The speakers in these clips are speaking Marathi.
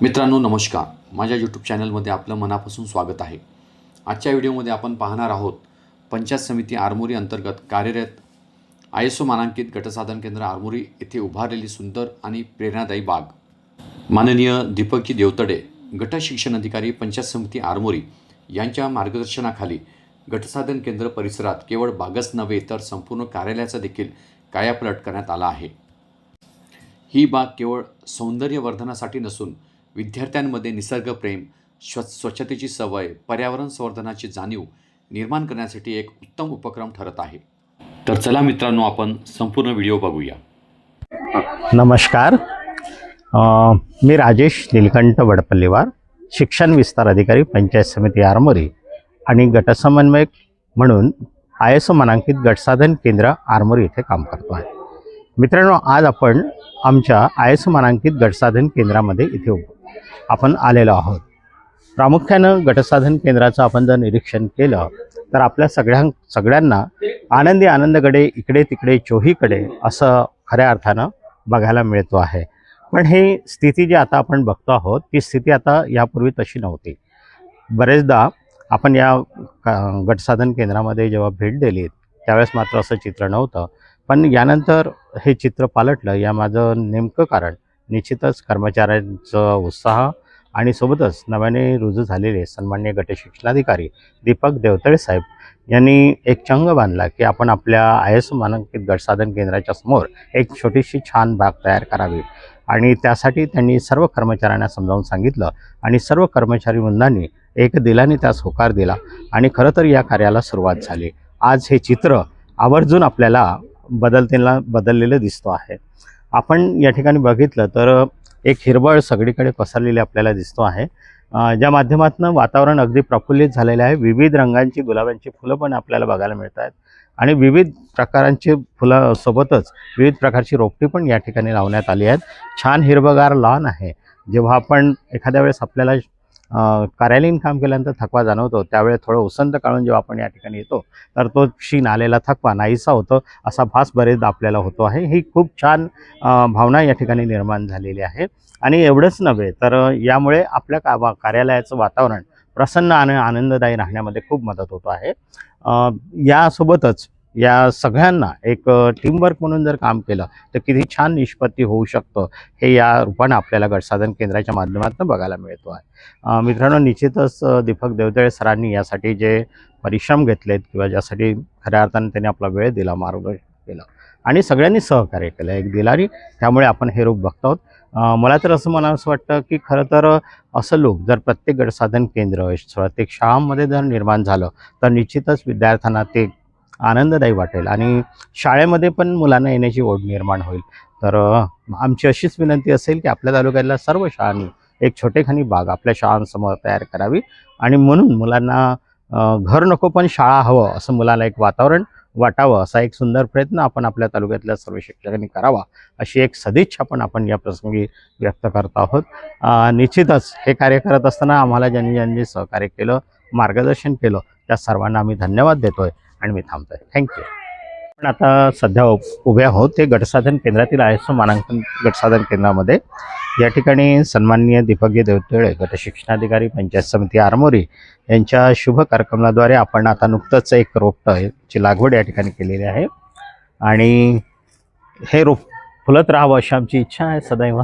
मित्रांनो नमस्कार, माझ्या यूट्यूब चॅनलमध्ये आपलं मनापासून स्वागत आहे। आजच्या व्हिडिओमध्ये आपण पाहणार आहोत पंचायत समिती आरमोरी अंतर्गत कार्यरत ISO मानांकित गटसाधन केंद्र आरमोरी येथे उभारलेली सुंदर आणि प्रेरणादायी बाग। माननीय दीपकी देवतडे गट शिक्षण अधिकारी पंचायत समिती आरमोरी यांच्या मार्गदर्शनाखाली गटसाधन केंद्र परिसरात केवळ बागच नव्हे तर संपूर्ण कार्यालयाचा देखील कायापालट करण्यात आला आहे। ही बाग केवळ सौंदर्यवर्धनासाठी नसून विद्यार्थ्यांमध्ये निसर्गप्रेम, स्वच्छतेची सवय, पर्यावरण संवर्धनाची जाणीव निर्माण करण्यासाठी एक उत्तम उपक्रम ठरत आहे। तर चला मित्रांनो, आपण संपूर्ण व्हिडिओ बघूया। नमस्कार, मी राजेश नीलकंठ वडपल्लीवार, शिक्षण विस्तार अधिकारी पंचायत समिती आरमोरी आणि गटसमन्वयक म्हणून ISO मानांकित गटसाधन केंद्र आरमोरी येथे काम करतो आहे। मित्रांनो, आज आपण आमच्या ISO मानांकित गटसाधन केंद्रामध्ये इथे आपण आलेलो आहोत। प्रामुख्यानं गटसाधन केंद्राचं आपण जर निरीक्षण केलं तर आपल्या सगळ्यांना आनंदगडे इकडे तिकडे चोहीकडे असं खऱ्या अर्थानं बघायला मिळतो आहे। पण ही स्थिती जी आता आपण बघतो आहोत ती स्थिती आता यापूर्वी तशी नव्हती। बरेचदा आपण या गटसाधन केंद्रामध्ये जेव्हा भेट दिली त्यावेळेस मात्र असं चित्र नव्हतं, पण यानंतर हे चित्र पालटलं। यामागं नेमकं कारण निश्चितच कर्मचाऱ्यांचा उत्साह आणि सोबतच नव्याने रुजू झालेले सन्माननीय गट शिक्षणाधिकारी दीपक देवतळे साहेब यांनी एक चंग बांधला की आपण आपल्या ISO मानांकित गटसाधन केंद्राच्या समोर एक छोटीशी छान बाग तयार करावी। आणि त्यासाठी त्यांनी सर्व कर्मचाऱ्यांना समजावून सांगितलं आणि सर्व कर्मचारी वृंदांनी एक दिलाने त्यास होकार दिला आणि खरं तर या कार्याला सुरुवात झाली। आज हे चित्र आवर्जून आपल्याला बदललेलं दिसतो आहे। आपण या ठिकाणी बघितलं तर एक हिरवळ सगळीकडे पसरलेली आपल्याला दिसतो आहे, ज्या माध्यमातून वातावरण अगदी प्रफुल्लित झालेले आहे। विविध रंगांची गुलाबांची फुलं पण आपल्याला बघायला मिळत आहेत आणि विविध प्रकारांची फुलांसोबतच विविध प्रकारची रोपटी पण या ठिकाणी लावण्यात आली आहेत। छान हिरवगार लॉन आहे। जेव्हा आपण एखाद्या वेळेस आपल्याला कार्यालयीन काम केल्यानंतर थकवा जाणवतो त्यावेळेस थोडं उसंत काढून जेव्हा आपण या ठिकाणी येतो तर तो क्षीण आलेला थकवा नाहीसा होतो असा भास बरेचदा आपल्याला होतो आहे। ही खूप छान भावना या ठिकाणी निर्माण झालेली आहे आणि एवढंच नव्हे तर यामुळे आपल्या कार्यालयाचं वातावरण प्रसन्न आणि आनंददायी राहण्यामध्ये खूप मदत होतो आहे। यासोबतच या सगळ्यांना एक टीमवर्क म्हणून जर काम केलं तर किती छान निष्पत्ती होऊ शकतं हे या रूपाने आपल्याला गटसाधन केंद्राच्या माध्यमातून बघायला मिळतो आहे। मित्रांनो, निश्चितच दीपक देवतळे सरांनी यासाठी जे परिश्रम घेतलेत किंवा ज्यासाठी खऱ्या अर्थाने त्यांनी आपला वेळ दिला, मार्गदर्शन केलं आणि सगळ्यांनी सहकार्य केलं एक दिलाने, त्यामुळे आपण हे रूप बघतो आहोत। मला तर असं म्हणावंसं वाटतं की खरं तर असं लोक जर प्रत्येक गटसाधन केंद्र प्रत्येक शाळांमध्ये जर निर्माण झालं तर निश्चितच विद्यार्थ्यांना ते आनंददायी वाटेल आणि शाळेमध्ये पण मुलांना येण्याची ओढ निर्माण होईल। तर आमची अशीच विनंती असेल की आपल्या तालुक्यातल्या सर्व शाळांनी एक छोटेखानी बाग आपल्या शाळांसमोर तयार करावी आणि म्हणून मुलांना घर नको पण शाळा हवं असं मुलांना एक वातावरण वाटावं असा एक सुंदर प्रयत्न आपण आपल्या तालुक्यातल्या सर्व शिक्षकांनी करावा अशी एक सदिच्छा पण आपण या प्रसंगी व्यक्त करत आहोत। निश्चितच हे कार्य करत असताना आम्हाला ज्यांनी सहकार्य केलं, मार्गदर्शन केलं त्या सर्वांना आम्ही धन्यवाद देतोय आणि मी थांबतोय। थँक्यू। पण आता सध्या उभे आहोत ते गटसाधन केंद्रातील ISO मानांकन गटसाधन केंद्रामध्ये। या ठिकाणी सन्माननीय दीपक देवतळे गट शिक्षणाधिकारी पंचायत समिती आरमोरी यांच्या शुभ कार्यक्रमाद्वारे आपण आता नुकतंच एक रोपट्याची लागवड या ठिकाणी केलेली आहे आणि हे रोप फुलत राहावं अशी आमची इच्छा आहे सदैव।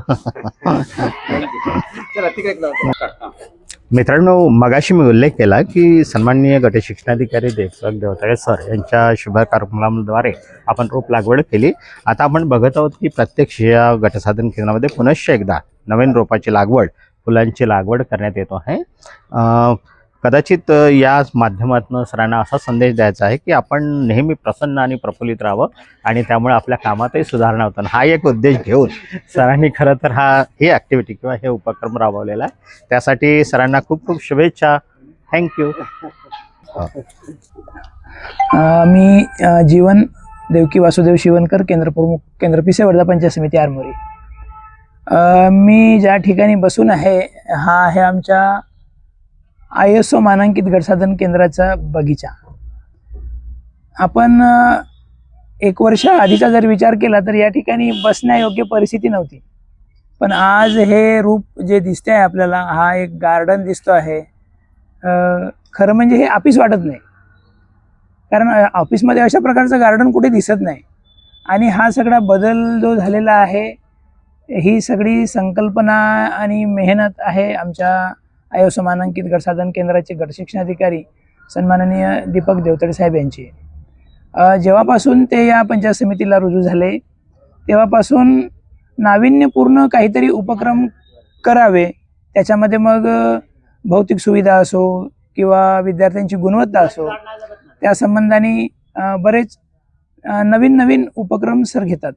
मित्रांनो, मगाशी मी उल्लेख केला की सन्माननीय गट शिक्षणाधिकारी दीपक देवतळे सर यांच्या शुभ कार्यक्रमाद्वारे आपण रोप लागवड केली। आता आपण बघत आहोत की प्रत्येक या गटसाधन केंद्रामध्ये पुनश्च एकदा नवीन रोपाची लागवड, फुलांची लागवड करण्यात येतो आहे। कदाचित या माध्यमातून सरांना असा संदेश द्यायचा आहे की आपण नेहमी प्रसन्न आणि प्रफुल्लित राहावं आणि त्यामुळे आपल्या कामातही सुधारणा होतं। हा एक उद्देश घेऊन सरांनी खरं तर ही ॲक्टिव्हिटी किंवा हे उपक्रम राबवलेला आहे। त्यासाठी सरांना खूप खूप शुभेच्छा। थँक्यू। मी जीवन देवकी वासुदेव शिवनकर, केंद्रप्रमुख, केंद्र पिसेवर्धा पंचायत समिती आरमोरी। मी ज्या ठिकाणी बसून आहे हा आहे आमच्या ISO मानांकित गटसाधन केंद्राचा बगीचा। आपण 1 वर्ष आधीचा जर विचार केला तर या ठिकाणी बसण्यायोग्य परिस्थिती नव्हती। पण आज हे रूप जे दिसते आहे आपल्याला, हा एक गार्डन दिसतो आहे. खरं म्हणजे हे ऑफिस वाटत नाही, कारण ऑफिसमध्ये अशा प्रकारचं गार्डन कुठे दिसत नाही. आणि हा सगळा बदल जो झालेला आहे, ही सगळी संकल्पना आणि मेहनत आहे आमच्या आयएसओ मानांकित गटसाधन केंद्राचे गटशिक्षणाधिकारी सन्माननीय दीपक देवतळे साहेब यांची. जेव्हापासून ते या पंचायत समितीला रुजू झाले तेव्हापासून नाविन्यपूर्ण काहीतरी उपक्रम करावे. त्याच्यामध्ये मग भौतिक सुविधा असो किंवा विद्यार्थ्यांची गुणवत्ता असो, त्या संबंधाने बरेच नवीन नवीन उपक्रम सर घेतात.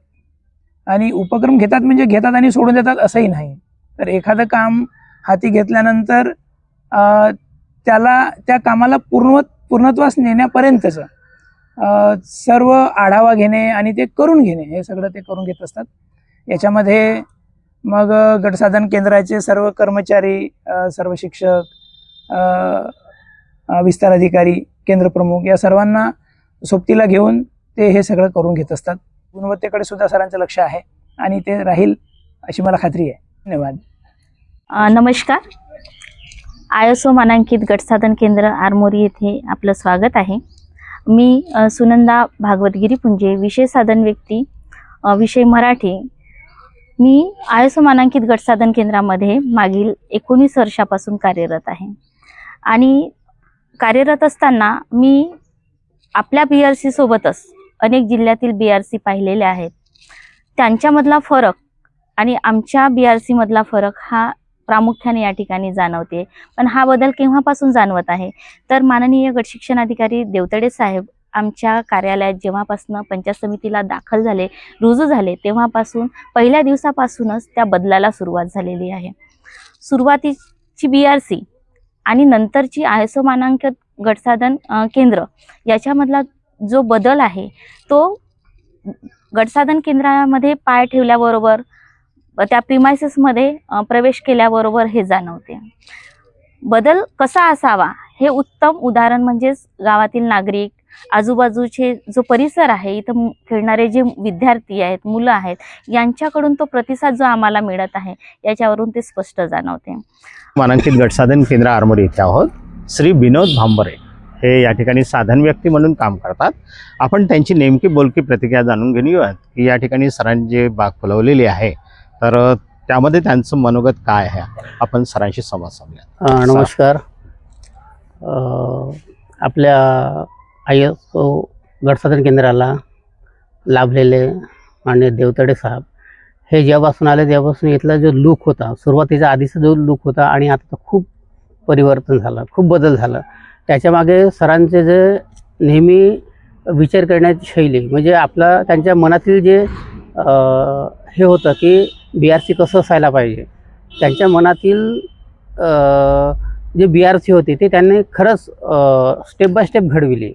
आणि उपक्रम घेतात म्हणजे घेतात आणि सोडून देतात असंही नाही. तर एखादं काम हाती घेतल्यानंतर त्या कामाला पूर्णत्वास नेण्यापर्यंतचं सर्व आढावा घेणे आणि ते करून घेणे, हे सगळं ते करून घेत असतात. याच्यामध्ये मग गटसाधन केंद्राचे सर्व कर्मचारी, सर्व शिक्षक, विस्तार अधिकारी, केंद्र प्रमुख या सर्वांना सोबतीला घेऊन ते हे सगळं करून घेत असतात. गुणवत्तेकडे सुद्धा सरांचं लक्ष आहे आणि ते राहील अशी मला खात्री आहे. धन्यवाद. नमस्कार. आयएसओ मानांकित गटसाधन केंद्र आरमोरी येथे आपलं स्वागत आहे. मी सुनंदा भागवतगिरी पुंजे, विषय साधन व्यक्ती, विषय मराठी. मी आयएसओ मानांकित गटसाधन केंद्रामध्ये मागील 19 वर्षापासून कार्यरत आहे. आणि कार्यरत असताना मी आपल्या BRC सोबतच अनेक जिल्ह्यातील BRC पाहिलेले आहेत. त्यांच्यामधला फरक आणि आमच्या BRC मधला फरक हा प्रामुख्याने या ठिकाणी जाणवते. पण हा बदल केव्हापासून जाणवत आहे तर माननीय गटशिक्षणाधिकारी देवतळे साहेब आमच्या कार्यालयात जेव्हापासून पंचायत समितीला दाखल झाले, रुजू झाले, तेव्हापासून पहिल्या दिवसापासूनच त्या बदलाला सुरुवात झालेली आहे. सुरुवातीची BRC आणि नंतरची आयएसओ मानांकित गटसाधन केंद्र याच्यामधला जो बदल आहे तो गटसाधन केंद्रामध्ये पाय ठेवल्याबरोबर, त्या प्रिमायसेसमध्ये प्रवेश केल्याबरोबर हे जाणवते. बदल कसा असावा हे उत्तम उदाहरण म्हणजेच गावातील नागरिक, आजूबाजूचे जो परिसर आहे, इथं खेळणारे जे विद्यार्थी आहेत, मुलं आहेत, यांच्याकडून तो प्रतिसाद जो आम्हाला मिळत आहे याच्यावरून ते स्पष्ट जाणवते. मानांकित गटसाधन केंद्र आरमोरी इथे आहोत. श्री विनोद भांबरे हे या ठिकाणी साधन व्यक्ती म्हणून काम करतात. आपण त्यांची नेमकी बोलकी प्रतिक्रिया जाणून घेऊयात की या ठिकाणी सरांनी जे बाग फुलवलेली आहे तर त्यामध्ये त्यांचं मनोगत काय आहे. आपण सरांशी संवाद साधूया. नमस्कार. आपल्या आयएसओ गटसाधन केंद्राला लाभलेले माननीय देवतळे साहेब हे जेव्हापासून आले तेव्हापासून इथला जो लुक होता, सुरुवातीचा आधीचा जो लुक होता आणि आता खूप परिवर्तन झालं, खूप बदल झाला. त्याच्यामागे सरांचे जे नेहमी विचार करण्याची शैली, म्हणजे आपला त्यांच्या मनातील जे हे होतं की BRC कसं असायला पाहिजे, त्यांच्या मनातील जे BRC होते ते त्यांनी खरंच स्टेप बाय स्टेप घडविले.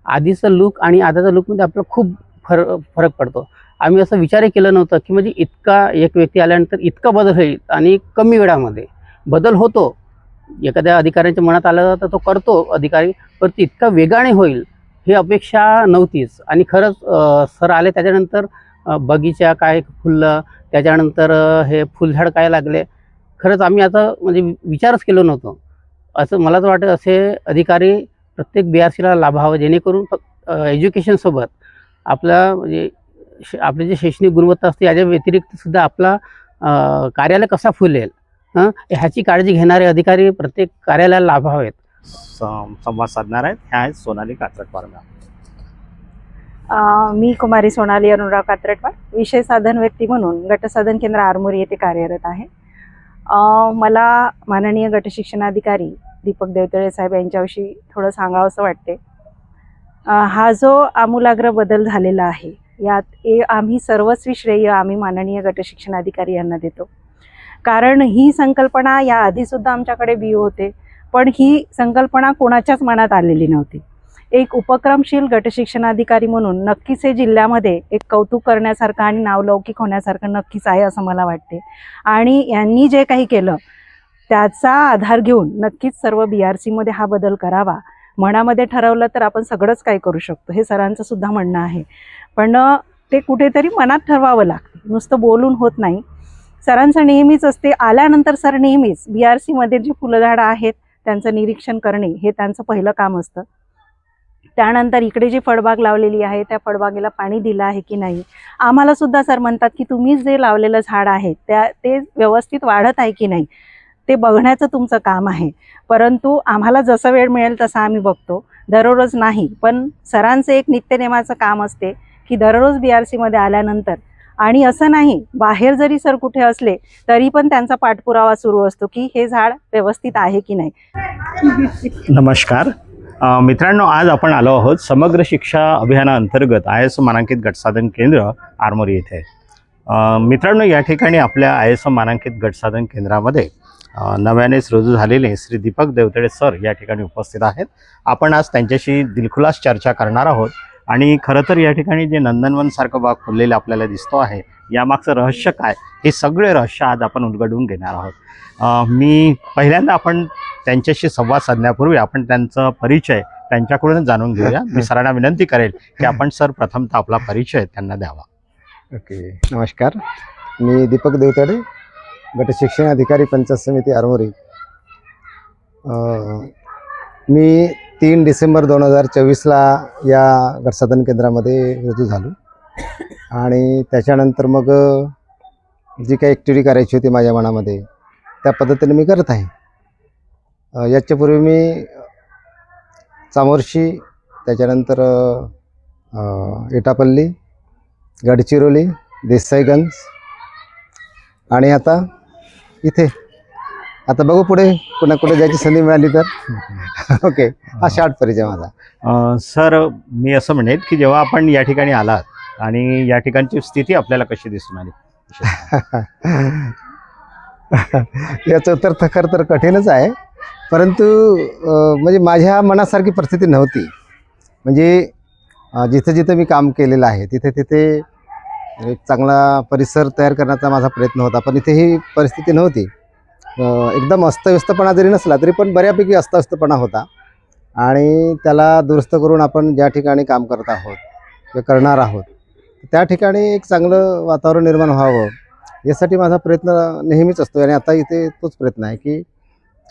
आधीचं लुक आणि आताचा लुकमध्ये आपलं खूप फरक पडतो. आम्ही असं विचारही केलं नव्हतं की म्हणजे इतका एक व्यक्ती आल्यानंतर इतका बदल होईल आणि कमी वेळामध्ये बदल होतो. एखाद्या अधिकाऱ्यांच्या मनात आलं तर तो करतो अधिकारी, पण ती इतका वेगाने होईल ही अपेक्षा नव्हतीच. आणि खरंच सर आले त्याच्यानंतर बगीचा काय फुललं, त्याच्यानंतर हे फुलझाड काय लागले, खरंच आम्ही आता म्हणजे विचारच केलो नव्हतो. असं मला तर वाटतं असे अधिकारी प्रत्येक BRCला लाभावं, जेणेकरून एज्युकेशनसोबत आपला म्हणजे आपली जी शैक्षणिक गुणवत्ता असते याच्या व्यतिरिक्त सुद्धा आपला कार्यालय कसा फुलेल ह्याची काळजी घेणारे अधिकारी प्रत्येक कार्यालयाला लाभावेत. संवाद साधणार आहेत. ह्या आहेत सोनाली कात्रटवार. मी कुमारी सोनाली अनुराग कात्रटवार, विषय साधन व्यक्ती म्हणून गटसाधन केंद्र आरमोरी येथे कार्यरत आहे. मला माननीय गटशिक्षणाधिकारी दीपक देवतळे साहेब यांच्याविषयी थोडं सांगावंसं वाटते. हा जो आमूलाग्र बदल झालेला आहे यात आम्ही सर्वस्वी श्रेय आम्ही माननीय गटशिक्षणाधिकारी यांना देतो. कारण ही संकल्पना या आधीसुद्धा आमच्याकडे BO होते, पण ही संकल्पना कोणाच्याच मनात आलेली नव्हती. एक उपक्रमशील गटशिक्षणाधिकारी म्हणून नक्कीच हे जिल्ह्यामध्ये एक कौतुक करण्यासारखं आणि नावलौकिक होण्यासारखं नक्कीच आहे असं मला वाटते. आणि यांनी जे काही केलं त्याचा आधार घेऊन नक्कीच सर्व BRCमध्ये हा बदल करावा. मनामध्ये ठरवलं तर आपण सगळंच काही करू शकतो, हे सरांचं सुद्धा म्हणणं आहे. पण ते कुठेतरी मनात ठरवावं लागतं, नुसतं बोलून होत नाही. सरांचं नेहमीच असते, आल्यानंतर सर नेहमीच BRC मध्ये जे फुलं झाडं आहेत त्यांचं निरीक्षण करणे हे त्यांचं पहिलं काम असतं. त्यानंतर इकडे जी फळबाग लावलेली आहे त्या फळबागेला पाणी दिलं आहे की नाही. आम्हाला सुद्धा सर म्हणतात की तुम्ही जे लावलेलं झाड आहे ते व्यवस्थित वाढत आहे की नाही ते बघण्याचं तुमचं काम आहे. परंतु आम्हाला जसं वेळ मिळेल तसं आम्ही बघतो, दररोज नाही. पण सरांचं एक नित्यनेमाचं काम असते की दररोज BRC मध्ये आल्यानंतर, आणि असं नाही बाहेर जरी सर कुठे असले तरी पण त्यांचा पाठपुरावा सुरू असतो की हे झाड व्यवस्थित आहे की नाही. नमस्कार मित्रांनो, आज आपण आलो आहोत समग्र शिक्षा अभियानाअंतर्गत ISO मानांकित गटसाधन केंद्र आरमोरी येथे. मित्रांनो, या ठिकाणी आपल्या ISO मानांकित गटसाधन केंद्रामध्ये नव्यानेच रुजू झालेले श्री दीपक देवतळे सर या ठिकाणी उपस्थित आहेत. आपण आज त्यांच्याशी दिलखुलास चर्चा करणार आहोत. आणि खरं तर या ठिकाणी जे नंदनवन सारखं बाग फुललेलं आपल्याला दिसतो आहे, यामागचं रहस्य काय, हे सगळे रहस्य आज आपण उलगडून घेणार आहोत. मी पहिल्यांदा आपण त्यांच्याशी संवाद साधण्यापूर्वी आपण त्यांचा परिचय त्यांच्याकडूनच जाणून घेऊया. मी सरांना विनंती करेल की आपण सर प्रथमतः आपला परिचय त्यांना द्यावा. ओके, नमस्कार. मी दीपक देवतळे, गट शिक्षण अधिकारी पंचायत समिती आरमोरी. मी 3 डिसेंबर 2024ला या गटसाधन केंद्रामध्ये रुजू झालो आणि त्याच्यानंतर मग जी काही ॲक्टिव्हिटी करायची होती माझ्या मनामध्ये त्या पद्धतीने मी करत आहे. याच्यापूर्वी मी चामोर्शी, त्याच्यानंतर एटापल्ली, गडचिरोली, देसाईगंज आणि आता इथे. आता बघू पुढे पुन्हा कुठे जायची संधी मिळाली तर. ओके, हा शॉर्ट परिचय माझा. सर, मी असं म्हणेन की जेव्हा आपण या ठिकाणी आलात आणि या ठिकाणची स्थिती आपल्याला कशी दिसून आली? याचं उत्तर खरं तर कठीणच आहे, परंतु म्हणजे माझ्या मनासारखी परिस्थिती नव्हती. म्हणजे जिथं जिथं मी काम केलेलं आहे तिथे तिथे एक चांगला परिसर तयार करण्याचा माझा प्रयत्न होता, पण इथे ही परिस्थिती नव्हती. एकदम अस्तव्यस्तपणा जरी नसला तरी पण बऱ्यापैकी अस्ताव्यस्तपणा होता आणि त्याला दुरुस्त करून आपण ज्या ठिकाणी काम करत आहोत किंवा करणार आहोत त्या ठिकाणी एक चांगलं वातावरण निर्माण व्हावं यासाठी माझा प्रयत्न नेहमीच असतो. आणि आता इथे तोच प्रयत्न आहे की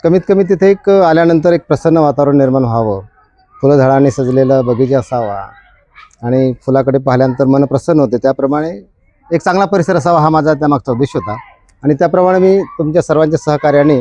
कमीत कमी तिथे एक आल्यानंतर एक प्रसन्न वातावरण निर्माण व्हावं, फुलं झाडांनी सजलेलं बगीचा असावा आणि फुलाकडे पाहिल्यानंतर मन प्रसन्न होते. त्याप्रमाणे एक चांगला परिसर असावा हा माझा त्यामागचा उद्देश होता आणि त्याप्रमाणे मी तुमच्या सर्वांच्या सहकार्याने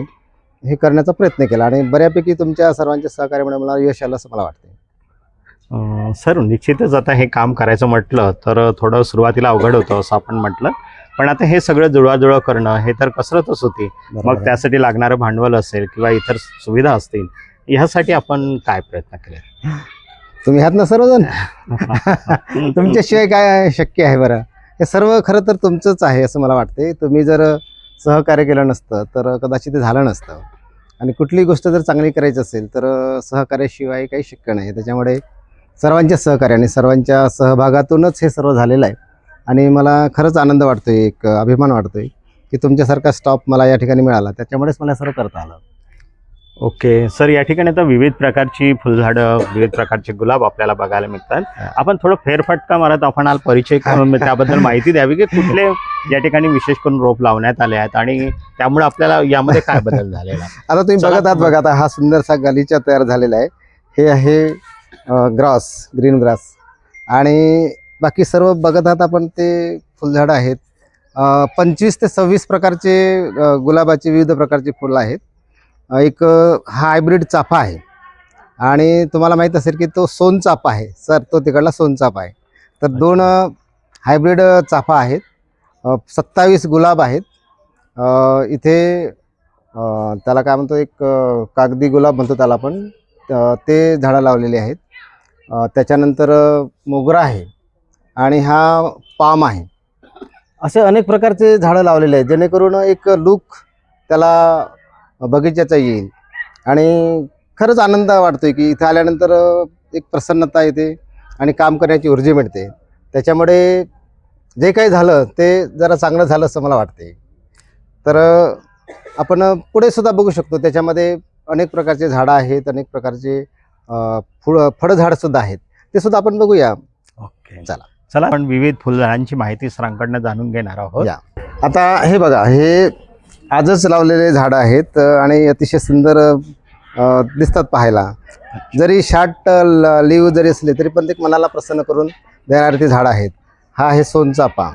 हे करण्याचा प्रयत्न केला आणि बऱ्यापैकी तुमच्या सर्वांच्या सहकार्यामुळे मला यश आलं असं मला वाटतं. सर, निश्चितच आता हे काम करायचं म्हटलं तर थोडं सुरुवातीला अवघड होतं असं आपण म्हटलं, पण आता हे सगळं जुळवाजुळव करणं हे तर कसरतच होती. मग त्यासाठी लागणारं भांडवल असेल किंवा इतर सुविधा असतील, ह्यासाठी आपण काय प्रयत्न केले? तुम्ही ह्यात ना सर्वजण. तुमच्याशिवाय काय शक्य आहे बरं? हे सर्व खरं तर तुमचंच आहे असं मला वाटते. तुम्ही जर सहकार्य केलं नसतं तर कदाचित ते झालं नसतं. आणि कुठलीही गोष्ट जर चांगली करायची असेल तर सहकार्याशिवाय काही शक्य नाही. त्याच्यामुळे सर्वांच्या सहकार्याने, सर्वांच्या सहभागातूनच हे सर्व झालेलं आहे आणि मला खरंच आनंद वाटतो आहे, एक अभिमान वाटतो आहे की तुमच्यासारखा स्टॉप मला या ठिकाणी मिळाला, त्याच्यामुळेच मला सर्व करता आलं. ओके सर, या ठिकाणी आता विविध प्रकारची फुलझाडं, विविध प्रकारचे गुलाब आपल्याला बघायला मिळतात. आपण थोडं फेरफटका मारत आपण परिचय करून त्याबद्दल माहिती द्यावी की कुठले या ठिकाणी विशेष करून रोप लावण्यात आले आहेत आणि त्यामुळे आपल्याला यामध्ये काय बदल झालेला? आता तुम्ही बघत आहात बघा, आता हा सुंदरसा गालीचा तयार झालेला आहे. हे आहे ग्रास, ग्रीन ग्रास आणि बाकी सर्व बघत आहात आपण ते फुलझाडं आहेत. 25 ते 26 प्रकारचे गुलाबाची विविध प्रकारची फुलं आहेत. एक हा हायब्रिड चाफा आहे आणि तुम्हाला माहीत असेल की तो सोनचाफा आहे. सर, तो तिकडला सोनचाफा आहे. तर 2 हायब्रिड चाफा आहेत. 27 गुलाब आहेत. इथे त्याला काय म्हणतो, एक कागदी गुलाब म्हणतो त्याला आपण, ते झाडं लावलेली आहेत. त्याच्यानंतर मोगरा आहे आणि हा पाम आहे. असे अनेक प्रकारचे झाडं लावलेले आहेत जेणेकरून एक लुक त्याला बगीचाचा येईल आणि खरंच आनंद वाटतोय की इथे आल्यानंतर एक प्रसन्नता येते आणि काम करण्याची ऊर्जा मिळते. त्याच्यामुळे जे काही झालं ते जरा चांगलं झालं असं मला वाटते. तर आपण पुढे सुद्धा बघू शकतो, त्याच्यामध्ये अनेक प्रकारचे झाडं आहेत, अनेक प्रकारचे फळझाडसुद्धा आहेत, ते सुद्धा आपण बघूया. ओके, चला आपण विविध फुलझाडांची माहिती सरांकडनं जाणून घेणार आहोत. आता हे बघा, हे आजच लावलेले झाडं आहेत आणि अतिशय सुंदर दिसतात पाहायला. जरी शार्ट लीव जरी असले तरी पण ते मनाला प्रसन्न करून देणारी ती झाडं आहेत. हा आहे सोनचाफा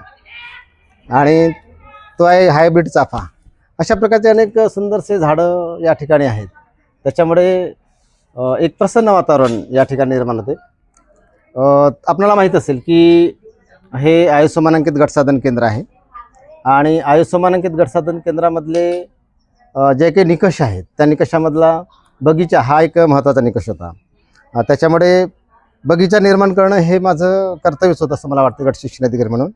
आणि तो आहे हायब्रिड चाफा. अशा प्रकारचे अनेक सुंदरसे झाडं या ठिकाणी आहेत. त्याच्यामुळे एक प्रसन्न वातावरण या ठिकाणी निर्माण होते. आपल्याला माहीत असेल की हे आयएसओ मानांकित गटसाधन केंद्र आहे आणि आयएसओ मानांकित गटसाधन केंद्रामधले जे काही निकष आहेत त्या निकषामधला बगीचा हा एक महत्त्वाचा निकष होता. त्याच्यामुळे बगीचा निर्माण करणं हे माझं कर्तव्यच होतं असं मला वाटतं गट शिक्षण अधिकारी म्हणून.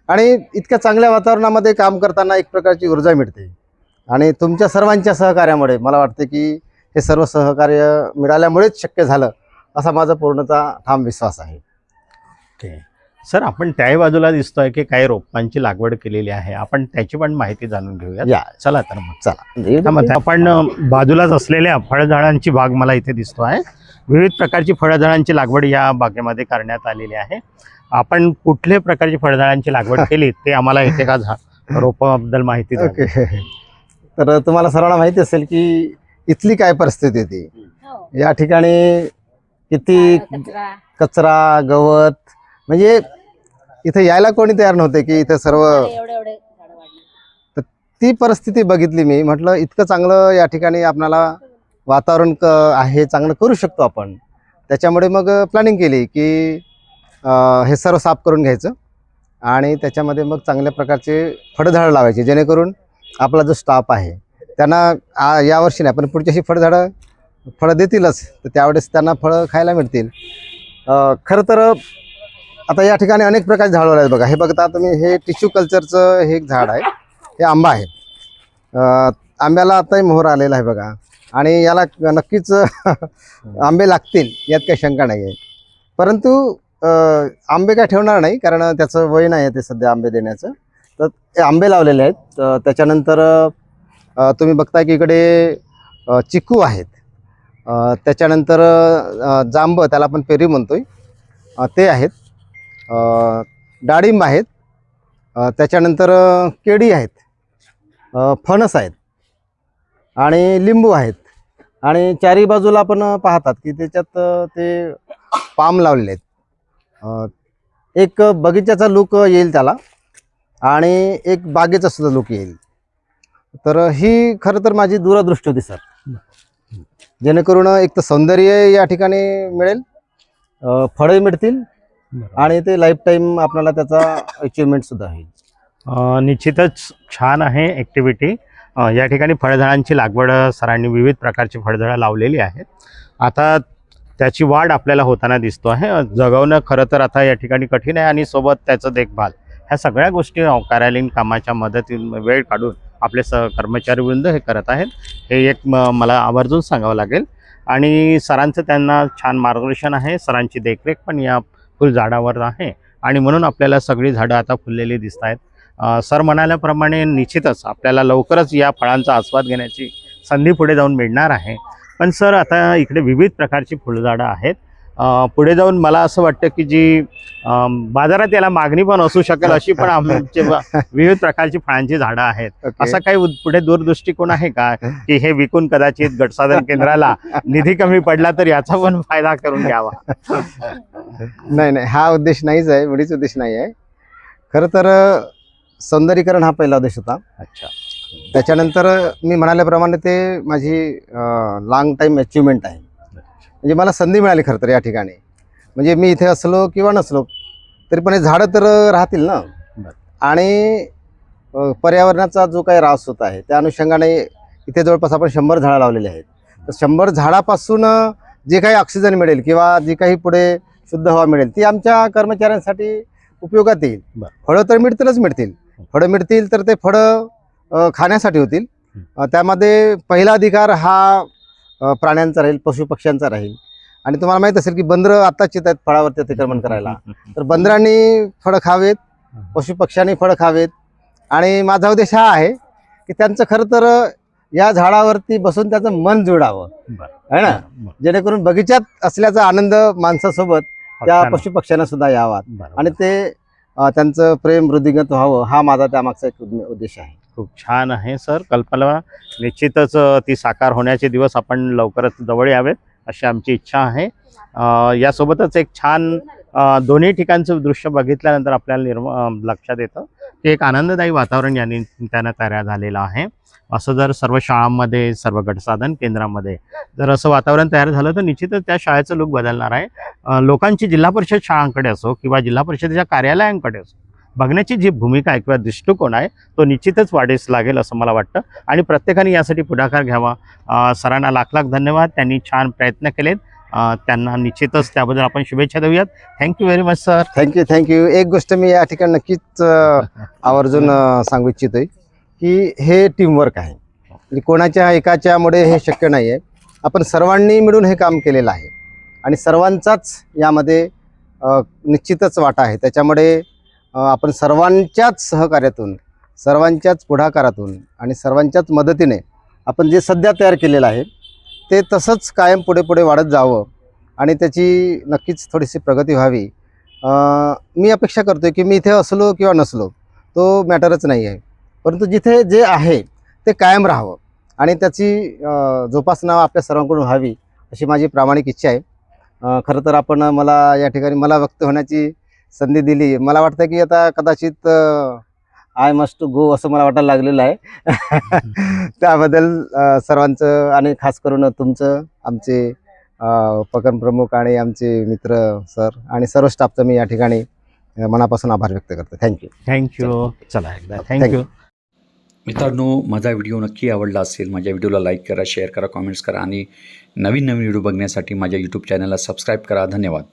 आणि इतक्या चांगल्या वातावरणामध्ये काम करताना एक प्रकारची ऊर्जा मिळते आणि तुमच्या सर्वांच्या सहकार्यामुळे मला वाटते की हे सर्व सहकार्य मिळाल्यामुळेच शक्य झालं असा माझा पूर्णतः ठाम विश्वास आहे. ओके सर, आपण त्याही बाजूला दिसतोय की काही रोपांची लागवड केलेली आहे. आपण त्याची पण माहिती जाणून घेऊया. या. चला तर मग. चला, आपण बाजूलाच असलेल्या फळझाडांची बाग मला इथे दिसतो आहे. विविध प्रकारची फळझाडांची लागवड या बागेमध्ये करण्यात आलेली आहे. आपण कुठल्या प्रकारची फळझाडांची लागवड केली ते आम्हाला इथे का रोपाबद्दल माहिती द्या. ओके. तर तुम्हाला सर्वांना माहिती असेल की इथली काय परिस्थिती होती. या ठिकाणी किती कचरा, गवत, म्हणजे इथे यायला कोणी तयार नव्हते की इथे सर्व. तर ती परिस्थिती बघितली मी. म्हटलं इतकं चांगलं या ठिकाणी आपल्याला वातावरण आहे, चांगलं करू शकतो आपण. त्याच्यामुळे मग प्लॅनिंग केली की हे सर्व साफ करून घ्यायचं आणि त्याच्यामध्ये मग चांगल्या प्रकारचे फळझाडं लावायचे, जेणेकरून आपला जो स्टाफ आहे त्यांना यावर्षी नाही पण पुढची अशी फळं देतीलच, तर त्यावेळेस त्यांना फळं खायला मिळतील. खरं तर आता या ठिकाणी अनेक प्रकारचे झाडं आहेत बघा. हे बघता तुम्ही, हे टिश्यू कल्चरचं हे एक झाड आहे. हे आंबा आहे. आंब्याला आताही मोहर आलेला आहे बघा आणि याला नक्कीच आंबे लागतील यात काही शंका नाही आहे. परंतु आंबे काय ठेवणार नाही, कारण त्याचं वय नाही आहे ते सध्या आंबे देण्याचं. तर ते आंबे लावलेले आहेत. त्याच्यानंतर तुम्ही बघताय की इकडे चिकू आहेत. त्याच्यानंतर जांब, त्याला आपण पेरी म्हणतोय, ते आहेत. डाळिंब आहेत. त्याच्यानंतर केळी आहेत, फणस आहेत आणि लिंबू आहेत. आणि चारी बाजूला आपण पाहतात की त्याच्यात ते पाम लावलेले आहेत. एक बगीच्याचा लुक येईल त्याला आणि एक बागेचा सुद्धा लुक येईल. तर ही खरं तर माझी दूरदृष्टी होती सर, जेणेकरून एक तर सौंदर्य या ठिकाणी मिळेल, फळे मिळतील आणि ते लाईफ टाईम आपल्याला त्याचा अचिव्हमेंट सुद्धा होईल. निश्चितच छान आहे ॲक्टिव्हिटी. या ठिकाणी फळझाडांची लागवड सरांनी विविध प्रकारची फळझाडं लावलेली आहेत. आता त्याची वाढ आपल्याला होताना दिसतो आहे. जगवणं खरं तर आता या ठिकाणी कठीण आहे आणि सोबत त्याचं देखभाल, ह्या सगळ्या गोष्टी कार्यालयीन कामाच्या मदतीन वेळ काढून आपले कर्मचारी वृंद हे करत आहेत. हे एक मला आवर्जून सांगावं लागेल. आणि सरांचं त्यांना छान मार्गदर्शन आहे. सरांची देखरेख पण या फुलझाडावर आहे आणि म्हणून आपल्याला सगळी झाडं आता फुललेली दिसत आहेत. सर म्हणाल्याप्रमाणे निश्चितच आपल्याला लवकरच या फळांचा आस्वाद घेण्याची संधी पुढे जाऊन मिळणार आहे. पण सर, आता इकडे विविध प्रकारची फुलझाडं आहेत. पुढे जाऊन मला असं वाटतं की जी बाजारात याला मागणी पण असू शकेल अशी पण आमचे विविध प्रकारची फळांची झाडं आहेत. असा काही पुढे दूरदृष्टिकोन आहे का की हे विकून कदाचित गटसाधन केंद्राला निधी कमी पडला तर याचा पण फायदा करून घ्यावा? नाही, हा उद्देश नाहीच आहे, मुळीच उद्देश नाही आहे. खरं तर सौंदर्यीकरण हा पहिला उद्देश होता. अच्छा. त्याच्यानंतर मी म्हणाल्याप्रमाणे ते माझी लॉंग टाईम अचिव्हमेंट आहे. म्हणजे मला संधी मिळाली खरं तर या ठिकाणी. म्हणजे मी इथे असलो किंवा नसलो तरी पण हे झाडं तर राहतील ना. आणि पर्यावरणाचा जो काही ऱ्हास होत आहे त्या अनुषंगाने इथे जवळपास आपण 100 झाडं लावलेली आहेत. तर 100 झाडापासून जे काही ऑक्सिजन मिळेल किंवा जी काही पुढे शुद्ध हवा मिळेल ती आमच्या कर्मचाऱ्यांसाठी उपयोगात येईल. फळं तर मिळतील. फळं मिळतील तर ते फळं खाण्यासाठी होतील. त्यामध्ये पहिला अधिकार हा प्राण्यांचा राहील, पशुपक्ष्यांचा राहील. आणि तुम्हाला माहीत असेल की बंदरं आत्ताच येत आहेत फळावरती अतिक्रमण करायला. तर बंदरांनी फळं खावेत, पशुपक्ष्यांनी फळं खावेत. आणि माझा उद्देश हा आहे की त्यांचं खरं तर या झाडावरती बसून त्याचं मन जुळावं, आहे ना, जेणेकरून बगीच्यात असल्याचा आनंद माणसासोबत त्या पशुपक्ष्यांना सुद्धा यावा आणि ते त्यांचं प्रेम वृद्धिंगत व्हावं, हा माझा त्यामागचा एक उद्देश आहे. खूप छान आहे सर. कल्पना निश्चितच ती साकार होण्याचे दिवस आपण लवकरच जवळ यावेत अशी आमची इच्छा आहे. यासोबतच एक छान दोन्ही ठिकाणचं दृश्य बघितल्यानंतर आपल्याला लक्षात येतं की एक आनंददायी वातावरण यांनी त्यानं तयार झालेलं आहे. असं जर सर्व शाळांमध्ये, सर्व गटसाधन केंद्रामध्ये जर असं वातावरण तयार झालं तर निश्चितच त्या शाळेचं लूक बदलणार आहे. लोकांची जिल्हा परिषद शाळांकडे असो किंवा जिल्हा परिषदेच्या कार्यालयांकडे असो बघण्याची जी भूमिका आहे किंवा दृष्टिकोन आहे तो निश्चितच वाढीस लागेल असं मला वाटतं आणि प्रत्येकाने यासाठी पुढाकार घ्यावा. सरांना लाख लाख धन्यवाद. त्यांनी छान प्रयत्न केलेत. त्यांना निश्चितच त्याबद्दल आपण शुभेच्छा देऊयात. Thank you very much sir. Thank you. एक गोष्ट मी या ठिकाणी नक्कीच आवर्जून सांगू इच्छितोय की हे टीमवर्क आहे. म्हणजे कोणाच्या एकाच्यामुळे हे शक्य नाही आहे. आपण सर्वांनी मिळून हे काम केलेलं आहे आणि सर्वांचाच यामध्ये निश्चितच वाटा आहे. त्याच्यामुळे आपण सर्वांच्याच सहकार्यातून, सर्वांच्याच पुढाकारातून आणि सर्वांच्याच मदतीने आपण जे सध्या तयार केलेलं आहे ते तसंच कायम पुढे पुढे वाढत जावं आणि त्याची नक्कीच थोडीशी प्रगती व्हावी. मी अपेक्षा करतो की मी इथे असलो किंवा नसलो तो मॅटरच नाही आहे, परंतु जिथे जे आहे ते कायम राहावं आणि त्याची जोपासना आपल्या सर्वांकडून व्हावी अशी माझी प्रामाणिक इच्छा आहे. खरं तर आपण मला या ठिकाणी मला व्यक्त होण्याची संधी दिली. मला वाटतं की आता कदाचित आय मस्ट गो असं मला वाटायला लागलेलं आहे. त्याबद्दल सर्वांचं आणि खास करून तुमचं, आमचे उपक्रम प्रमुख आणि आमचे मित्र सर आणि सर्व स्टाफचं मी या ठिकाणी मनापासून आभार व्यक्त करतो. थँक्यू. चला एकदा थँक्यू. मित्रांनो, माझा व्हिडिओ नक्की आवडला असेल. माझ्या व्हिडिओला लाईक करा, शेअर करा, कमेंट्स करा आणि नवीन व्हिडिओ बघण्यासाठी माझ्या यूट्यूब चॅनलला सबस्क्राईब करा. धन्यवाद.